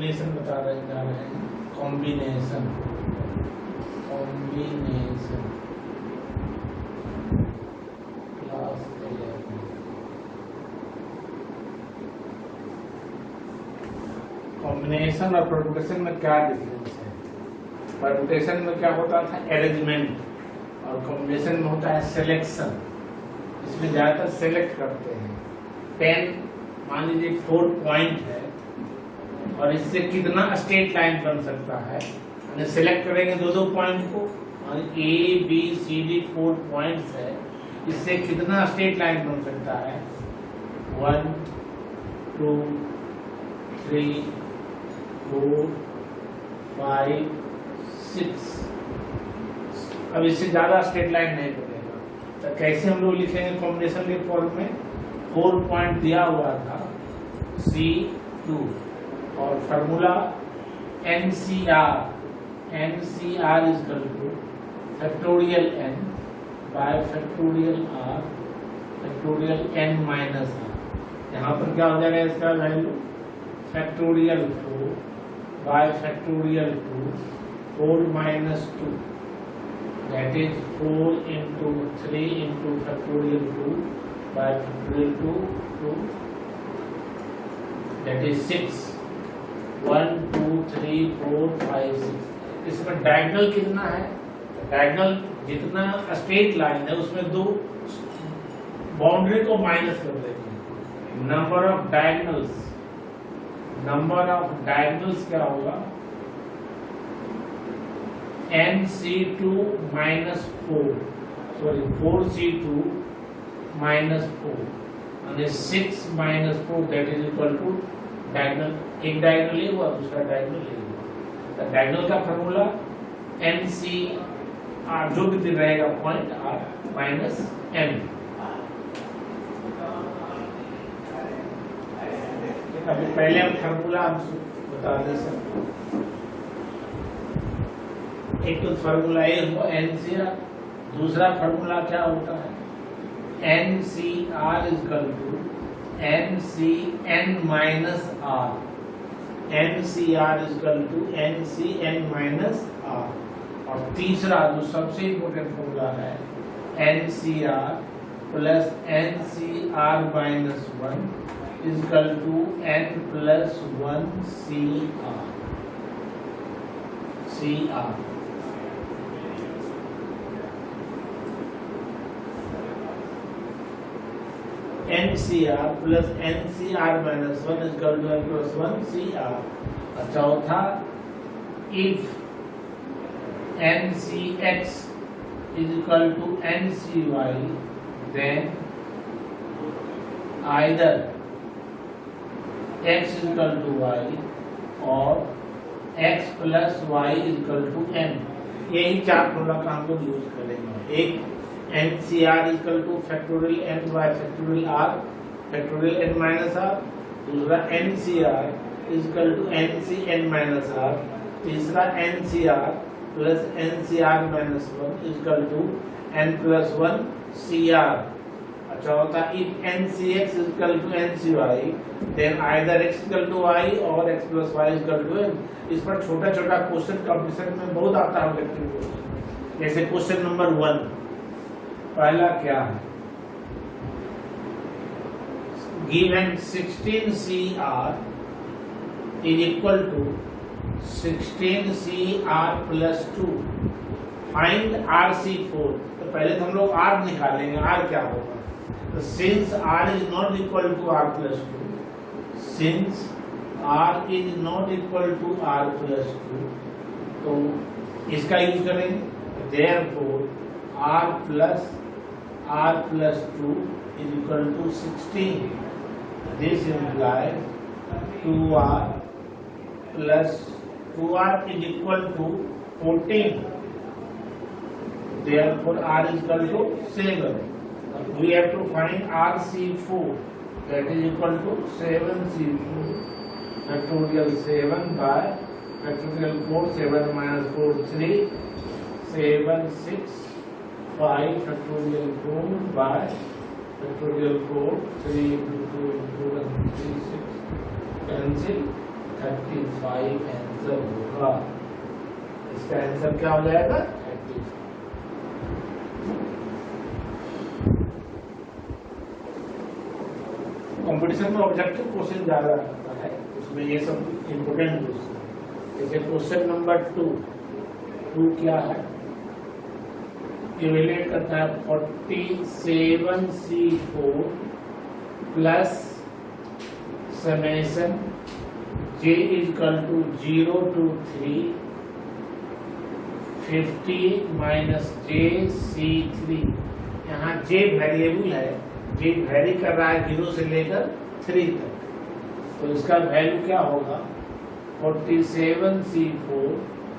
Combination बता रहे जा रहे हैं, कॉम्बिनेशन क्लास 11। कॉम्बिनेशन और परम्यूटेशन में क्या डिफरेंस है? परम्यूटेशन में क्या होता था? अरेंजमेंट, और कॉम्बिनेशन में होता है सिलेक्शन। इसमें ज्यादातर सेलेक्ट करते हैं। 10 मान लीजिए 4 पॉइंट है और इससे कितना स्ट्रेट लाइन बन सकता है, सिलेक्ट करेंगे दो पॉइंट को, a b c d 4 points है, इससे कितना स्ट्रेट लाइन बन सकता है? 1 2 3 4 5 6। अब इससे ज्यादा स्ट्रेट लाइन नहीं बनेगा। तो कैसे हम लोग लिखेंगे कॉम्बिनेशन के फॉर्म में? 4 पॉइंट दिया हुआ था C2 और formula NCR is equal to factorial n by factorial r factorial n minus r। यहाँ पर क्या हो जाएगा इसका value? factorial 4 by factorial 2 4 minus 2, that is 4 into 3 into factorial 2 by factorial 2, that is 6। 1 2 3 4 5 6। इसमें डायगोनल कितना है? डायगोनल जितना स्ट्रेट लाइन है उसमें दो बाउंड्री को माइनस कर देंगे। नंबर ऑफ डायगोनल्स क्या होगा? NC2 minus 4, sorry 4C2 minus 4, and 6 minus 4, that is equal to diagonal. एक डायगोनल ये हुआ, दूसरा डायगोनल ये हुआ। तो डायगोनल का फॉर्मूला NCR जो भी रहेगा पॉइंट R माइनस N। अभी पहले हम फार्मूला बता दें सर। एक तो फार्मूला ये हुआ NCR, दूसरा फार्मूला क्या होता है? NCR is equal to NCN minus R। NCR is equal to NCN minus R। और तीसरा जो सबसे इम्पोर्टेंट फॉर्मूला है NCR plus NCR minus 1 is equal to N plus 1 CR। NCR plus NCR minus 1 is equal to N plus 1 CR। और चौथा, if NCX is equal to NCY, then either X is equal to Y or X plus Y is equal to N। यही चार formula का हम लोग use करेंगे। एक NCR is equal to factorial n by factorial r factorial n minus r, दूसरा NCR is equal to NCN minus r, तीसरा NCR plus NCR minus 1 is equal to N plus 1 CR। चौथा, if NCX is equal to NCY, then either X is equal to Y or X plus Y is equal to N। इस पर छोटा छोटा question competition में बहुत आता है objective question. जैसे क्वेश्चन नंबर 1 पहला क्या है? Given 16CR is equal to 16CR plus 2, find RC4। तो पहले तो हम लोग R निकालेंगे। R क्या होगा? तो since R is not equal to R plus 2, तो इसका यूज करेंगे। Therefore R plus 2 is equal to 16। This implies 2R plus 2R is equal to 14। Therefore R is equal to 7। We have to find RC4, that is equal to 7C4 factorial 7 by factorial 4, 7 minus 4 3, 7 6 5 factorial 4 by factorial 4, 3 into 2 into 1 3 6, cancel 35 answer होगा। इसका answer क्या हो जाएगा? 35। Competition में objective question ज्यादा आता है, उसमें ये सब इम्पोर्टेंट क्वेश्चन। जैसे क्वेश्चन नंबर 2 क्या है? इवेल्युएट करता है 47C4 plus summation j equal to 0 to 3 50 minus JC3। यहाँ j वेरिएबल है, j वेरी कर रहा है 0 से लेकर 3 तक, तो इसका वैल्यू क्या होगा? 47C4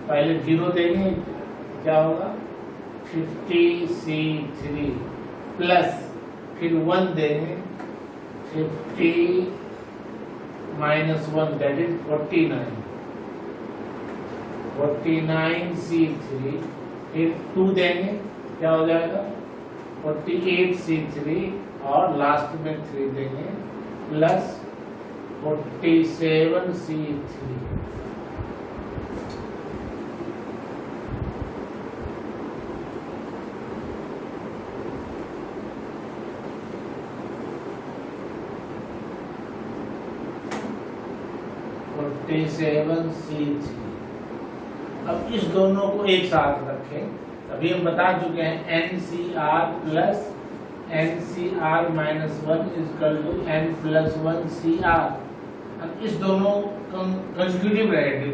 पहले 0 देंगे, क्या होगा? 50C3 प्लस फिर 1 देंगे, 50 माइनस 1 दैट इज 49। 49C3 फिर 2 देंगे, क्या हो जाएगा? 48C3 और लास्ट में 3 देंगे प्लस 47C3। अब इस दोनों को एक साथ रखें। अभी हम बता चुके हैं NCR plus NCR minus 1 equal to N plus 1 CR। अब इस दोनों कंसेक्यूटिव रहेंगे,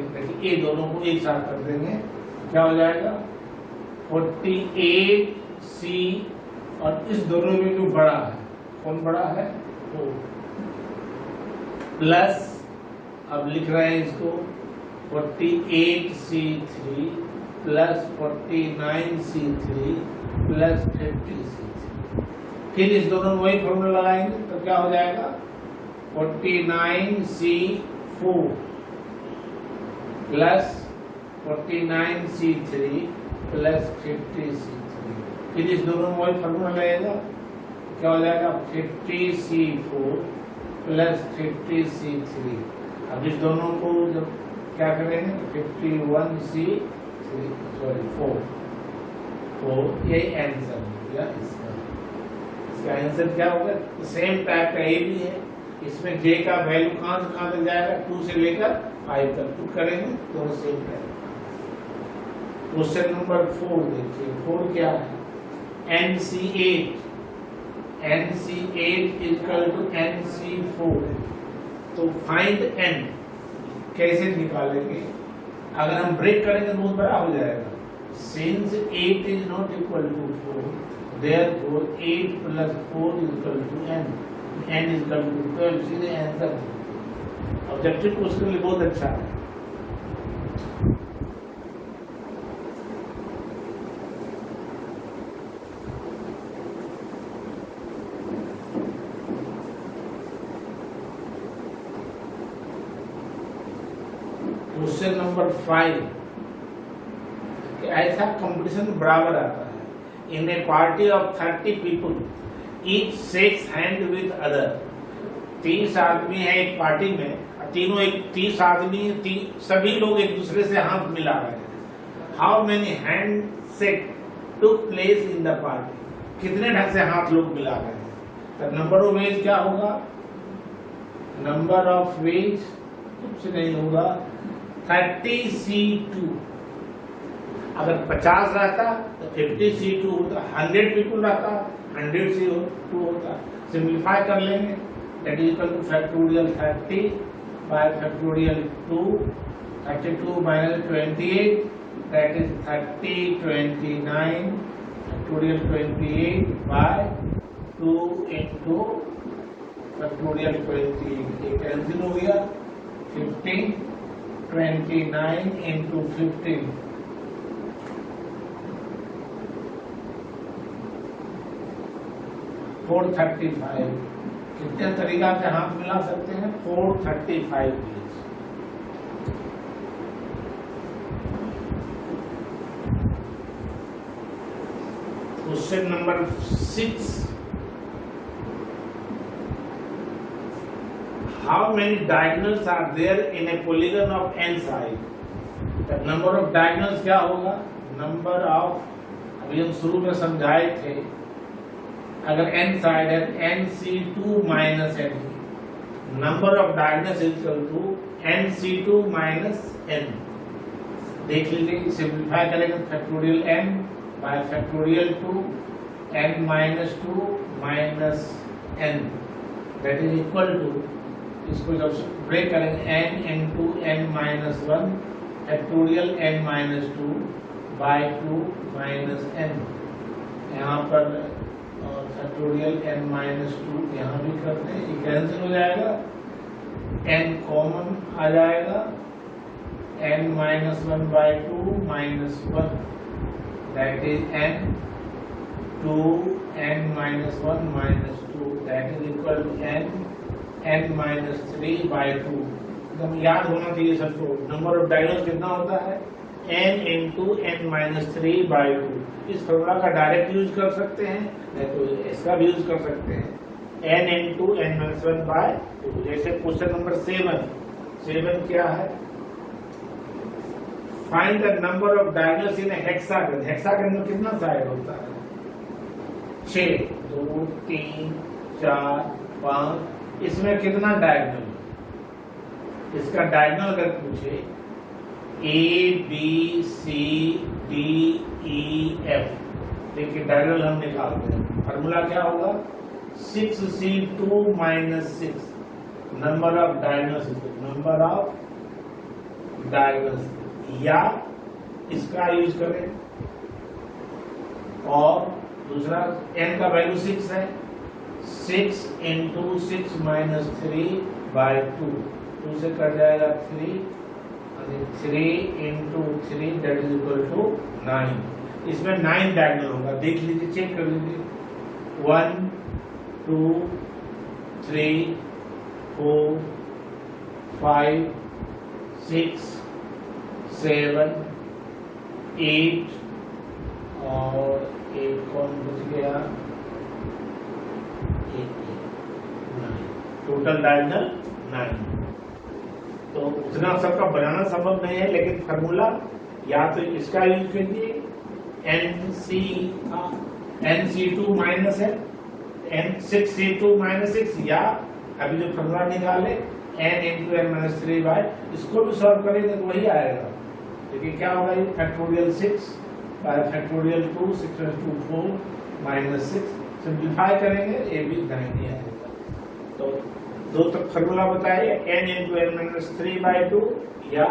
ये दोनों को एक साथ कर देंगे, क्या हो जाएगा? 48C और इस दोनों में जो बड़ा है, कौन बड़ा है? 4 प्लस, अब लिख रहे हैं इसको 48C3 plus 49C3 plus 50C3। फिर इस दोनों में वही फॉर्मूला लगाएंगे तो क्या हो जाएगा? 49C4 plus 49C3 plus 50C3। फिर इस दोनों में वही फॉर्मूला लगेगा, क्या हो जाएगा? 50C4 plus 50C3। अब इस दोनों को जब क्या करेंगे? 51C4 तो ये आंसर हो गया इसका। इसका आंसर क्या होगा? सेम टाइप का ये भी है, इसमें j का वैल्यू कहाँ से कहाँ तक जाएगा? 2 से लेकर 5 तक पुट करेंगे तो सेम टाइप। क्वेश्चन नंबर 4 देखिए, 4 क्या है? NC8 equal to NC4। तो फाइंड n कैसे निकालेंगे? अगर हम ब्रेक करेंगे तो बहुत बड़ा हो जाएगा। Since 8 is not equal to 4, therefore 8 plus 4 is equal to n is equal to 12। सीधे आंसर। ऑब्जेक्टिव क्वेश्चन के लिए बहुत अच्छा है। क्वेश्चन नंबर 5, ऐसा कंपटीशन बराबर आता है। In a party of 30 people each shakes hand with other. 30 आदमी है एक पार्टी में, तीनों एक 30 आदमी सभी लोग एक दूसरे से हाथ मिला रहे हैं। How many hand shake took place in the party? कितने ढंग से हाथ लोग मिला रहे हैं? तो नंबर ऑफ वेज क्या होगा? नंबर ऑफ वेज कुछ नहीं होगा, 30C2। अगर 50 रहता तो 50C2 होता, 100 पीपल रहता 100C2 होता। सिंप्लीफाई कर लेंगे, that is equal to factorial 30 by factorial 2, 32 minus 28 that is 30, 29 factorial 28 by 2 into factorial 28। ये कैंसिल हो गया, 15 29 into 15 435। कितने तरीका से हाथ मिला सकते हैं? 435 page. Question number 6, how many diagonals are there in a polygon of n side? The number of diagonals क्या होगा? Number of, अभी हम शुरू में समझाए थे, अगर n साइड है nc2 minus n, number of diagonals is equal to nc2 minus n. देख लीजिए, सिंप्लीफाई करेंगे factorial n bye factorial 2 n minus 2 minus n, that is equal to, इसको जब ब्रेक करेंगे n into n minus 1 factorial n minus 2 by 2 minus n, यहाँ पर factorial n minus 2 यहाँ भी करते हैं, ये कैंसिल हो जाएगा, n कॉमन आ जाएगा, n minus 1 by 2 minus 1, that is n 2 n minus 1 minus 2, that is equal to n minus 3 by 2. एकदम याद होना चाहिए सबको, नंबर ऑफ डायगोनल्स कितना होता है? n into n minus 3 by 2. इस फॉर्मूला का डायरेक्ट यूज कर सकते हैं, नहीं तो इसका भी यूज कर सकते हैं, n into n minus 1 by 2. जैसे क्वेश्चन नंबर 7 क्या है? Find the number of diagonals in hexagon. Hexagon में कितना साइड होता है? 6, 2, 3, 4, 5. इसमें कितना डायगोनल? इसका डायगोनल अगर पूछे A B C D E F, देखिए डायगोनल हम निकालते हैं, फार्मूला क्या होगा? 6C2 minus 6, number of diagonals, number of diagonals, या इसका यूज करें, और दूसरा n का वैल्यू 6 है, 6 into 6 minus 3 by 2, 2 से कट जाएगा 3 into 3 that is equal to 9. इसमें 9 डायगोनल होगा, देख लीजिए, चेक कर लीजिए, 1 2 3 4 5 6 7 8, और एक कौन बच गया, 9, टोटल डायगोनल 9. तो उतना सबका बनाना संभव नहीं है, लेकिन फार्मूला या तो इसका यूज कीजिए, nc2 माइनस है n6c2 माइनस 6, या अभी जो फार्मूला निकाले n into n minus 3 by, इसको भी सॉल्व करेंगे तो वही आएगा, लेकिन क्या होगा? ये factorial 6 by factorial 2, 6 to 4 minus 6, simplify करेंगे, ये भी 9 ही आएगा. तो दो तक फार्मूला बताइए, n into n minus 3 by 2 या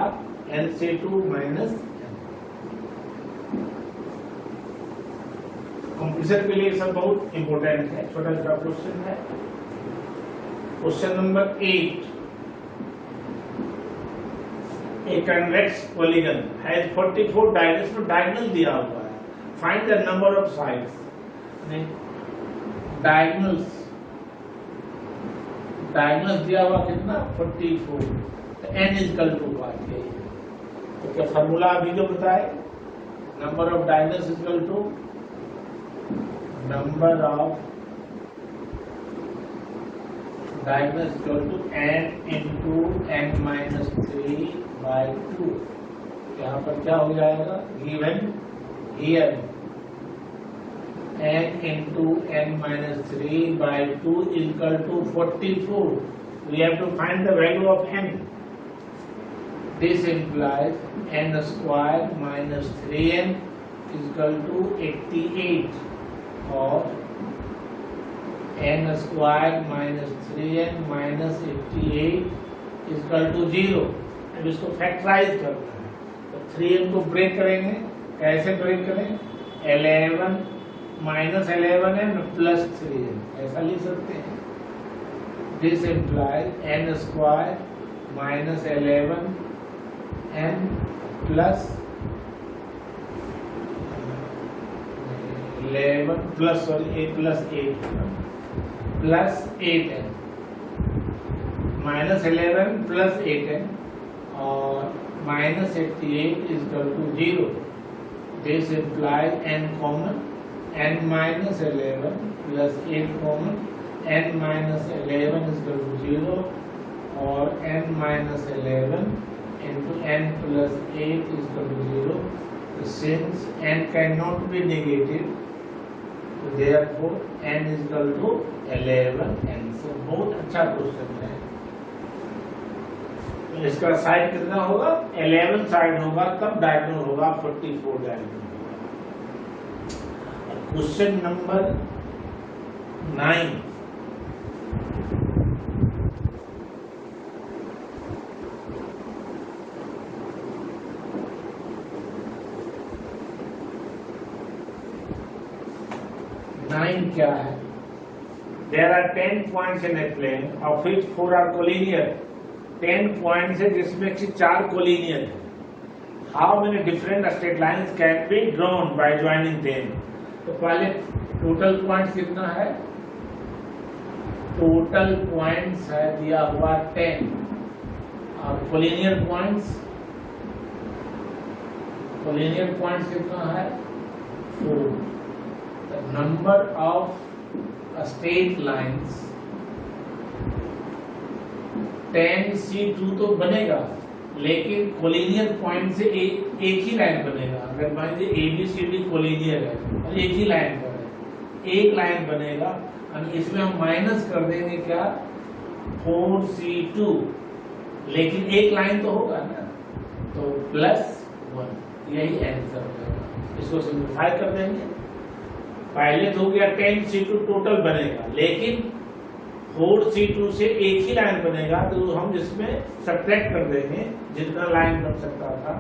nc2 minus n. कंप्यूटर के लिए सब बहुत इंपॉर्टेंट है, छोटा छोटा क्वेश्चन है. Question number 8, a convex polygon has 44 diagonals, तो डायगोनल दिया हुआ है, find the number of sides. Diagonal दिया हुआ कितना? 44, तो n is equal to what? तो क्या फार्मूला अभी जो बताए, number of diagonals is equal to number of diagonals equal to n into n minus 3 by 2. यहाँ पर क्या हो जाएगा? Given here n into n minus 3 by 2 is equal to 44. We have to find the value of n. This implies n square minus 3n is equal to 88, or n square minus 3n minus 88 is equal to 0. अब इसको factorise करना है, तो 3n को break करेंगे, कैसे break करें? 11 minus 11n plus 3n, ऐसा लिख सकते हैं. This implies n square minus 11n plus 11 plus sorry 8 plus 8 plus 8n minus 11 plus 8n और minus 88 is equal to 0. This implies n common, n minus 11 plus 8 common, n minus 11 is equal to 0, और n minus 11 into n plus 8 is equal to 0. Since n cannot be negative, so therefore n is equal to 11. Answer बहुत अच्छा question है। तो इसका side कितना होगा? 11 side होगा, तब डायगोनल होगा 44 डायगोनल होगा। क्वेश्चन नंबर 9, क्या है? There are 10 points in a plane, of which 4 are collinear. 10 points है जिसमें से 4 collinear है. How many different straight lines can be drawn by joining them? तो पहले total points कितना है? Total points है दिया हुआ 10 और collinear points कितना है? 4. The number of straight lines 10C2 तो बनेगा, लेकिन कोलिनियर पॉइंट से एक ही लाइन बनेगा। अगर मान लीजिए ABCD कोलिनियर है और एक ही लाइन पर है, एक लाइन बनेगा और इसमें हम माइनस कर देंगे क्या? 4C2, लेकिन एक लाइन तो होगा ना, तो +1, यही आंसर होगा। इसको सिंप्लीफाई कर देंगे। पहले तो हो गया 10C2 टोटल बनेगा, लेकिन 4C2 से एक ही लाइन बनेगा, तो हम जिसमें सब्ट्रैक्ट कर देंगे जितना लाइन बन सकता था,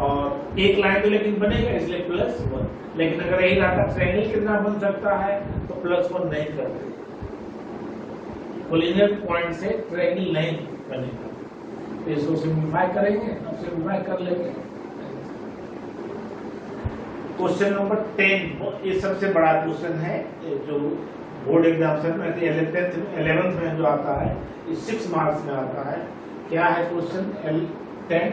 और एक लाइन तो लेकिन बनेगा इसलिए +1। लेकिन अगर यही रहा ट्रायंगल कितना बन सकता है तो +1 नहीं कर देंगे, कोलिनियर पॉइंट से ट्रायंगल नहीं बनेगा। तो इसको सिंप्लीफाई करेंगे, अब सिंप्लीफाई कर लेंगे। क्वेश्चन नंबर 10 ये सबसे बड़ा क्वेश्चन है जो बोर्ड एग्जामिनेशन में 11th में जो आता है, ये 6 मार्क्स में आता है। क्या है question? 10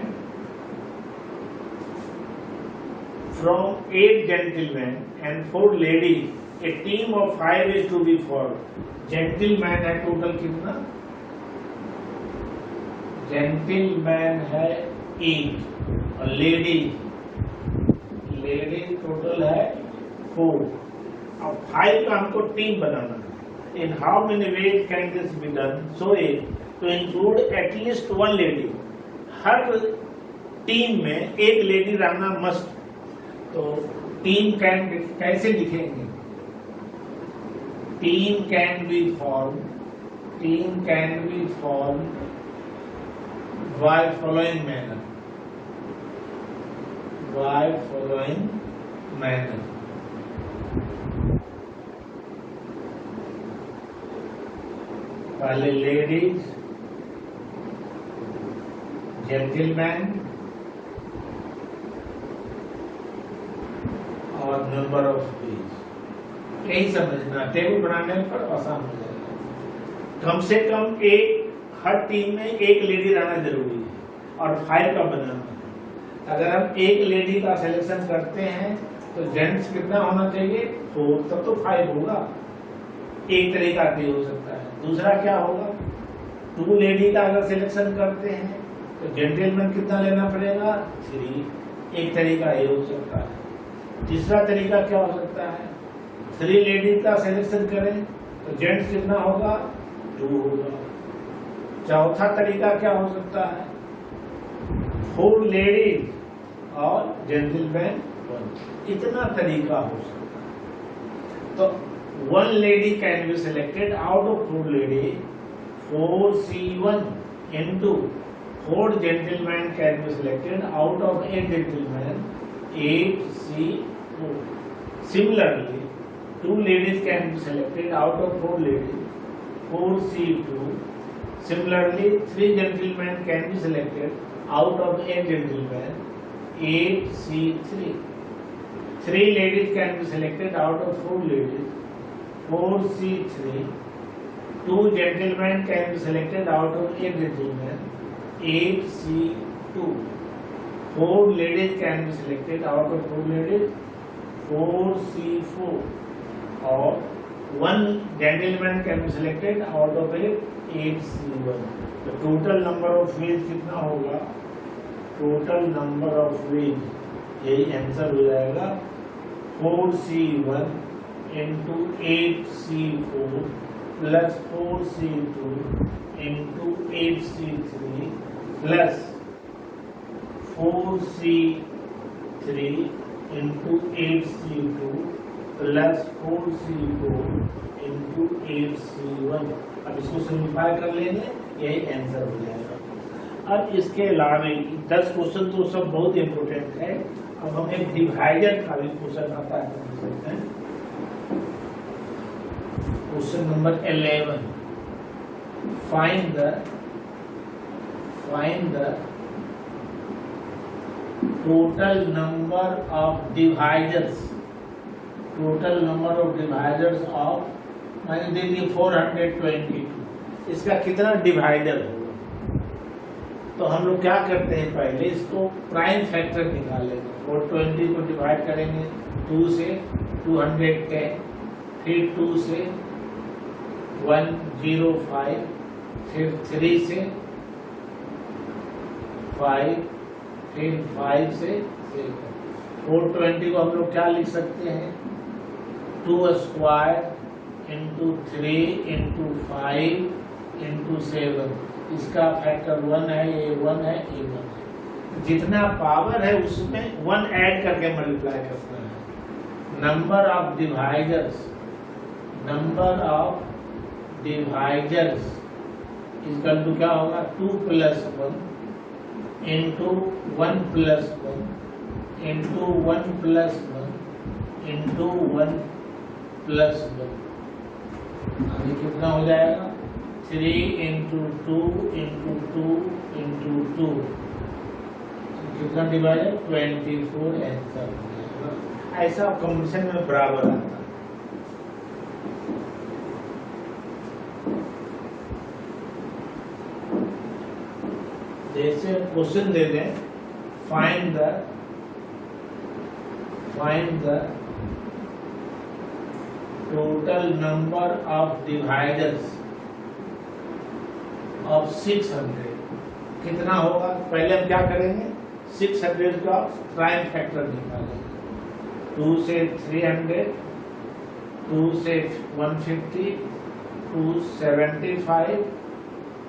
from 8 gentleman and 4 ladies, a team of 5 is to be form. Gentleman है टोटल कितना? जेंटलमैन है 8 और लेडी टोटल है 4। अब 5 का हमको टीम बनाना है। In how many ways can this be done? So to include at least 1 lady. हर टीम में एक लेडी रहना मस्ट। तो टीम कैसे लिखेंगे? Team can be form by following manner. पहले लेडीज, जेंटलमैन और नंबर ऑफ पेज। यही समझना, टेबल बनाने पर आसान हो जाएगा। कम से कम हर टीम में एक लेडी रहना जरूरी है और 5 का बनाना। अगर हम एक लेडी का सिलेक्शन करते हैं तो जेंट्स कितना होना चाहिए? 4, तब तो 5 होगा। एक तरीका ये हो सकता है। दूसरा क्या होगा? 2 लेडी का अगर सिलेक्शन करते हैं तो जेंटलमैन कितना लेना पड़ेगा? 3। एक तरीका ये हो सकता है। तीसरा तरीका क्या हो सकता है? 3 लेडी का सिलेक्शन करें तो जेंट्स कितना होगा? 2 होगा। चौथा तरीका क्या हो सकता है? 4 लेडीज और जेंटलमैन 1। इतना तरीका हो सकता है। तो 1 lady can be selected out of 4 lady. 4C1 into 4 gentlemen can be selected out of 8 gentlemen. 8C4. Similarly, 2 ladies can be selected out of 4 ladies. 4C2. Similarly, 3 gentlemen can be selected out of 8 gentlemen. 8C3. 3 ladies can be selected out of 4 ladies. 4C3. 2 gentlemen can be selected out of 8 gentlemen. 8C2. 4 ladies can be selected out of 4 ladies. 4C4. Or 1 gentleman can be selected out of 8 8C1। तो total number of ways कितना होगा? Total number of ways, यही answer हो जाएगा 4C1 into 8C4 plus 4C2 into 8C3 plus 4C3 into 8C2 plus 4C4 into 8C1। अब इसको simplify कर लेंगे, यही आंसर हो जाएगा। अब इसके अलावा 10 क्वेश्चन तो सब बहुत इंपोर्टेंट है। अब हम एक डिवाइडर का भी क्वेश्चन आता है कर सकते हैं। Question number 11, find the total number of dividers. Total number of dividers of, मैंने दे दिए 422, इसका कितना डिवाइडर होगा? तो हम लोग क्या करते हैं, पहले इसको प्राइम फैक्टर निकालेंगे। 420 को डिवाइड करेंगे 2 से 210, फिर 2 से 105, फिर 3 से 5, फिर 5 से 6। 420 को हम लोग क्या लिख सकते हैं? 2 स्क्वायर इंटू 3 इंटू 5 इंटू 7। इसका फैक्टर 1 है, ये 1 है, ये 1 है। जितना पावर है उसमें 1 ऐड करके मल्टीप्लाई करना है। Number of divisors equal to क्या होगा? 2 plus 1 into 1 plus 1 into 1 plus 1 into 1 plus 1। अभी कितना हो जाएगा? 3 इंटू 2 इंटू 2 इंटू 2, कितना डिवाइडर? 24 आंसर हो जाएगा। ऐसा कॉम्बिनेशन में बराबर आता है। जैसे क्वेश्चन दे दें, find the total number of dividers of 600। कितना होगा? पहले हम क्या करेंगे? 600 का प्राइम फैक्टर निकालेंगे। 2 से 300, 2 से 150, 275,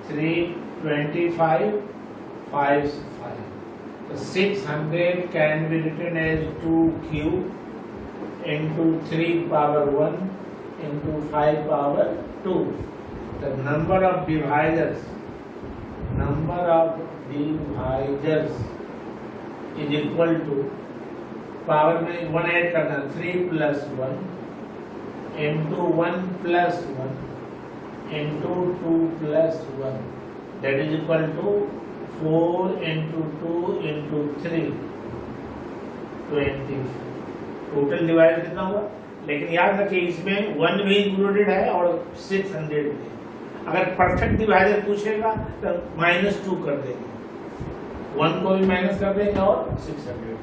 325, 5 से 5। तो 600 can be written as 2 into 3 power 1 into 5 power 2. The number of divisors is equal to, power में 1 ऐड करना, 3 plus 1 into 1 plus 1 into 2 plus 1, that is equal to 4 into 2 into 3, 20। Total divide कितना हुआ? लेकिन याद रखिए इसमें 1 भी इंक्लूडेड है और 600 भी। अगर परफेक्ट डिवाइडर पूछेगा तो -2 कर देंगे, 1 को भी माइनस कर देंगे और 600।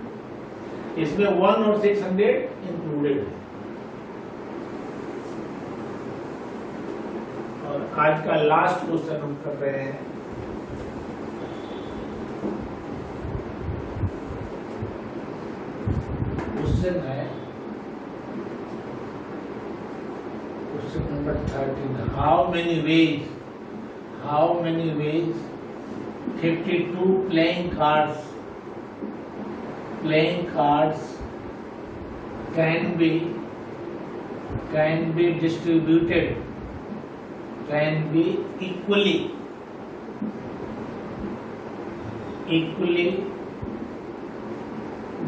इसमें 1 और 600 इंक्लूडेड है। और आज का लास्ट क्वेश्चन हम कर रहे हैं। क्वेश्चन है question number 13। How many veg 52 playing cards can be distributed, can be equally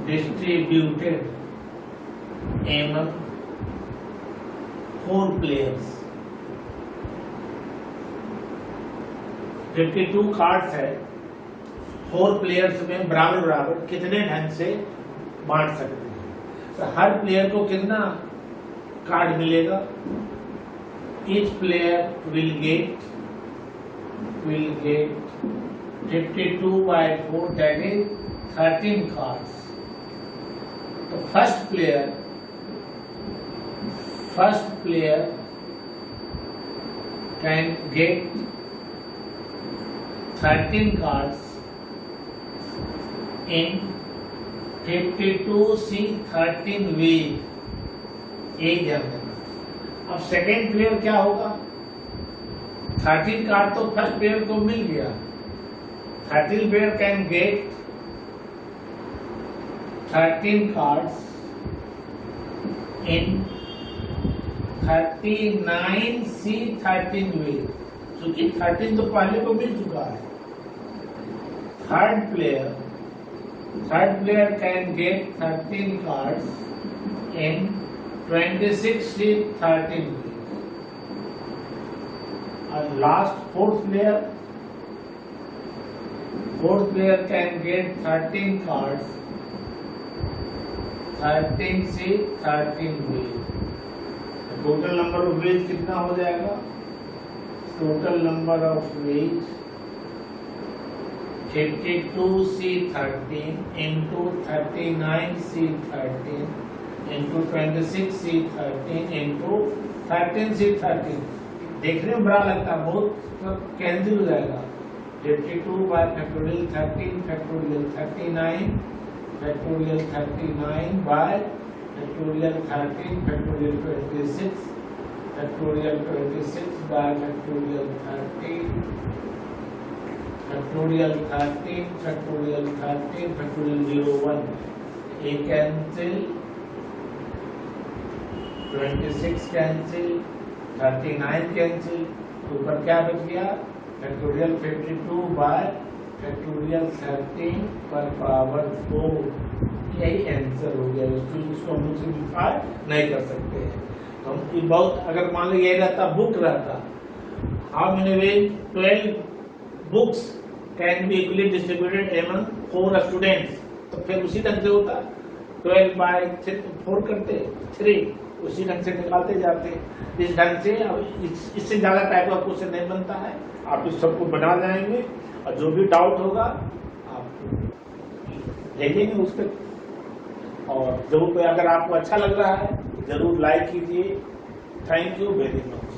distributed among 4 players। 52 cards है, 4 प्लेयर्स में बराबर बराबर कितने ढंग से बांट सकते हैं? तो हर प्लेयर को कितना कार्ड मिलेगा? each player will get 52 by 4, that is 13 cards। तो first player can get 13 cards in 52C 13 वे, एक ध्यान देना। अब सेकेंड प्लेयर क्या होगा? 13 कार्ड तो फर्स्ट प्लेयर को मिल गया। 13 player can get 13 cards in 39C 13 वे, क्योंकि 13 तो पहले को मिल चुका है। Third player can get 13 cards in 26C 13 वे, और last fourth player can get 13 cards 13C 13 way. Total number of ways कितना हो जाएगा? Total number of ways 52C 13 into 39C 13 into 26C 13 into 13C 13। देखने में बड़ा लगता है, बहुत कैंसिल हो जाएगा। 52 by factorial 13 factorial 39 factorial 39 by factorial 13 factorial 26 factorial 26 by factorial 13 factorial 13 factorial 13 factorial 01, a cancel, 26 cancel, 39 cancel, ऊपर क्या बच गया? फैक्टोरियल 52 बाय फैक्टोरियल 13 पर पावर 4। यही आंसर हो गया। इसको हम सिंप्लीफाई नहीं कर सकते हैं। तो हम ये बहुत, अगर मान लो ये रहता बुक रहता, how many veg 12 books can be equally distributed among 4 students, तो फिर उसी ढंग से होता 12 बाय 4 करते 3, उसी ढंग से निकालते जाते। इस ढंग से अब इससे ज्यादा टाइप का क्वेश्चन नहीं बनता है। आप इस सबको बना जाएंगे और जो भी डाउट होगा आप देखेंगे उस पर। और जरूर, अगर आपको अच्छा लग रहा है जरूर लाइक कीजिए। Thank you very much.